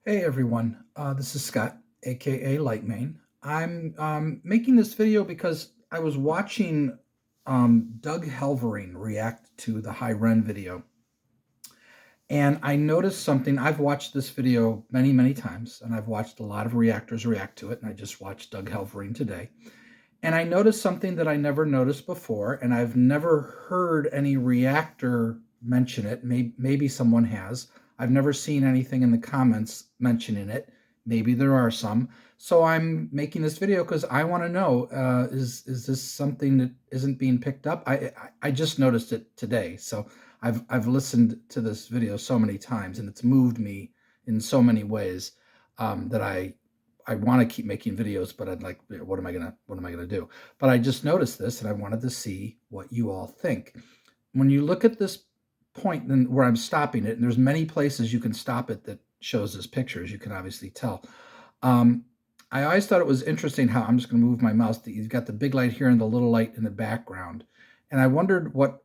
Hey everyone, this is Scott, aka Lightmane. I'm making this video because I was watching Doug Helvering react to the Hi Ren video, and I noticed something. I've watched this video many, many times, and I've watched a lot of reactors react to it, and I just watched Doug Helvering today. And I noticed something that I never noticed before, and I've never heard any reactor mention it. Maybe someone has. I've never seen anything in the comments mentioning it. Maybe there are some. So I'm making this video because I want to know: is this something that isn't being picked up? I just noticed it today. So I've listened to this video so many times, and it's moved me in so many ways that I want to keep making videos, but I'd like, what am I gonna do? But I just noticed this, and I wanted to see what you all think. When you look at this point, then where I'm stopping it, and there's many places you can stop it that shows this picture, as you can obviously tell. Um, I always thought it was interesting how I'm just going to move my mouse. You've got the big light here and the little light in the background, and I wondered what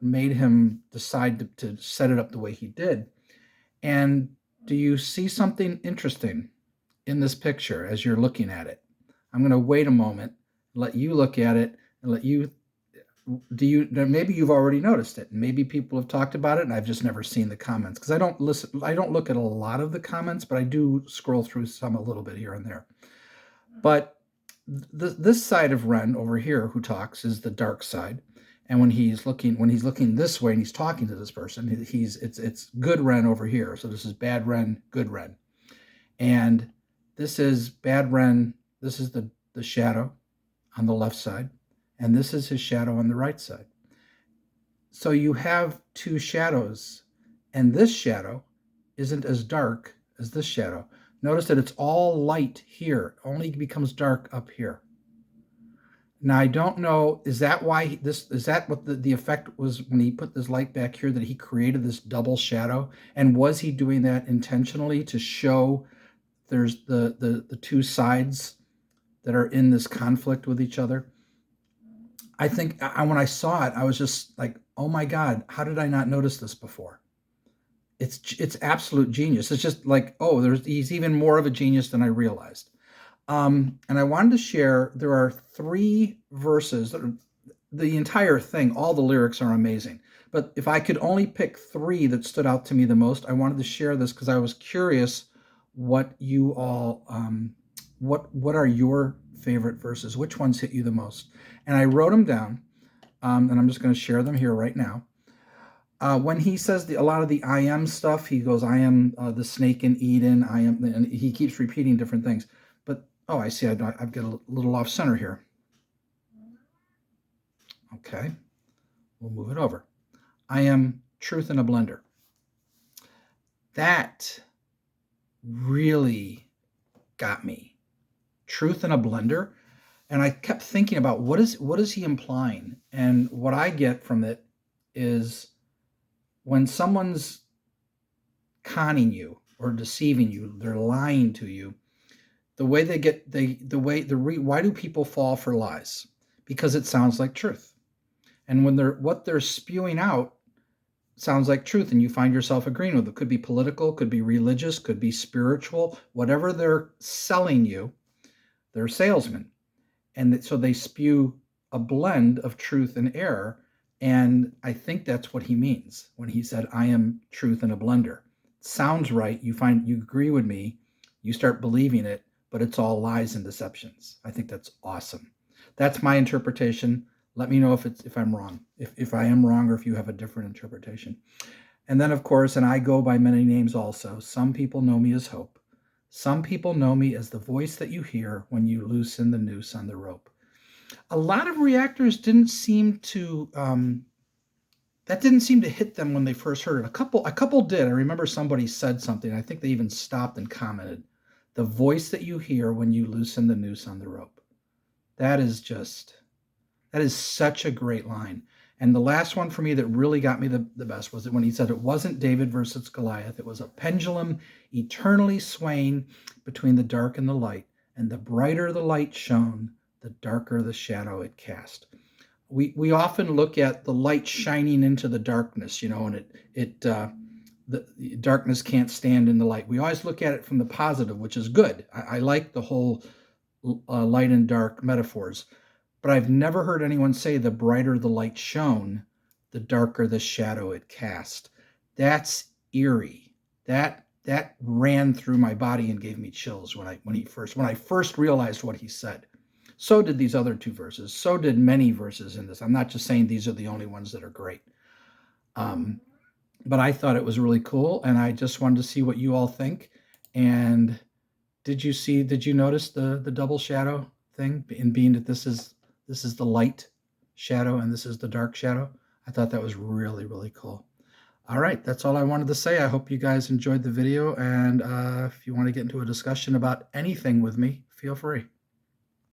made him decide to set it up the way he did. And do you see something interesting in this picture as you're looking at it? I'm going to wait a moment, let you look at it, and let you. Do you? Maybe you've already noticed it. Maybe people have talked about it, and I've just never seen the comments because I don't listen. I don't look at a lot of the comments, but I do scroll through some a little bit here and there. But this side of Ren over here, who talks, is the dark side. And when he's looking this way and he's talking to this person, it's good Ren over here. So this is bad Ren, good Ren. And this is bad Ren. This is the shadow on the left side, and this is his shadow on the right side. So you have two shadows, and this shadow isn't as dark as this shadow. Notice that it's all light here, only becomes dark up here. Now I don't know, is that why this is that what the effect was when he put this light back here, that he created this double shadow? And was he doing that intentionally to show there's the two sides that are in this conflict with each other? I think when I saw it, I was just like, oh my God, how did I not notice this before? It's absolute genius. It's just like, oh, he's even more of a genius than I realized. And I wanted to share, there are three verses that are the entire thing, all the lyrics are amazing. But if I could only pick three that stood out to me the most, I wanted to share this because I was curious what you all, what are your favorite verses? Which ones hit you the most? And I wrote them down, and I'm just going to share them here right now. When he says a lot of the I am stuff, he goes, I am the snake in Eden. I am, and he keeps repeating different things. But, oh, I see, I've got a little off center here. Okay, we'll move it over. I am truth in a blender. That really got me. Truth in a blender. And I kept thinking about what is he implying? And what I get from it is when someone's conning you or deceiving you, they're lying to you. The way they get why do people fall for lies? Because it sounds like truth. And when what they're spewing out sounds like truth, and you find yourself agreeing with it. Could be political, could be religious, could be spiritual, whatever they're selling you, they're salesmen. And so they spew a blend of truth and error. And I think that's what he means when he said, I am truth in a blender. It sounds right. You agree with me, you start believing it, but it's all lies and deceptions. I think that's awesome. That's my interpretation. Let me know if I'm wrong, if I am wrong, or if you have a different interpretation. And then, of course, and I go by many names also. Some people know me as Hope. Some people know me as the voice that you hear when you loosen the noose on the rope. A lot of reactors didn't seem to that didn't seem to hit them when they first heard it. A couple did. I remember somebody said something. I think they even stopped and commented. The voice that you hear when you loosen the noose on the rope. That is such a great line. And the last one for me that really got me the best was when he said it wasn't David versus Goliath. It was a pendulum eternally swaying between the dark and the light. And the brighter the light shone, the darker the shadow it cast. We often look at the light shining into the darkness, and the darkness can't stand in the light. We always look at it from the positive, which is good. I like the whole light and dark metaphors, but I've never heard anyone say the brighter the light shone, the darker the shadow it cast. That's eerie. That ran through my body and gave me chills when I first realized what he said. So did these other two verses. So did many verses in this. I'm not just saying these are the only ones that are great. Um, but I thought it was really cool, and I just wanted to see what you all think. And did you notice the double shadow thing in being that this is the light shadow and this is the dark shadow? I thought that was really, really cool. All right, that's all I wanted to say. I hope you guys enjoyed the video, and if you want to get into a discussion about anything with me, feel free.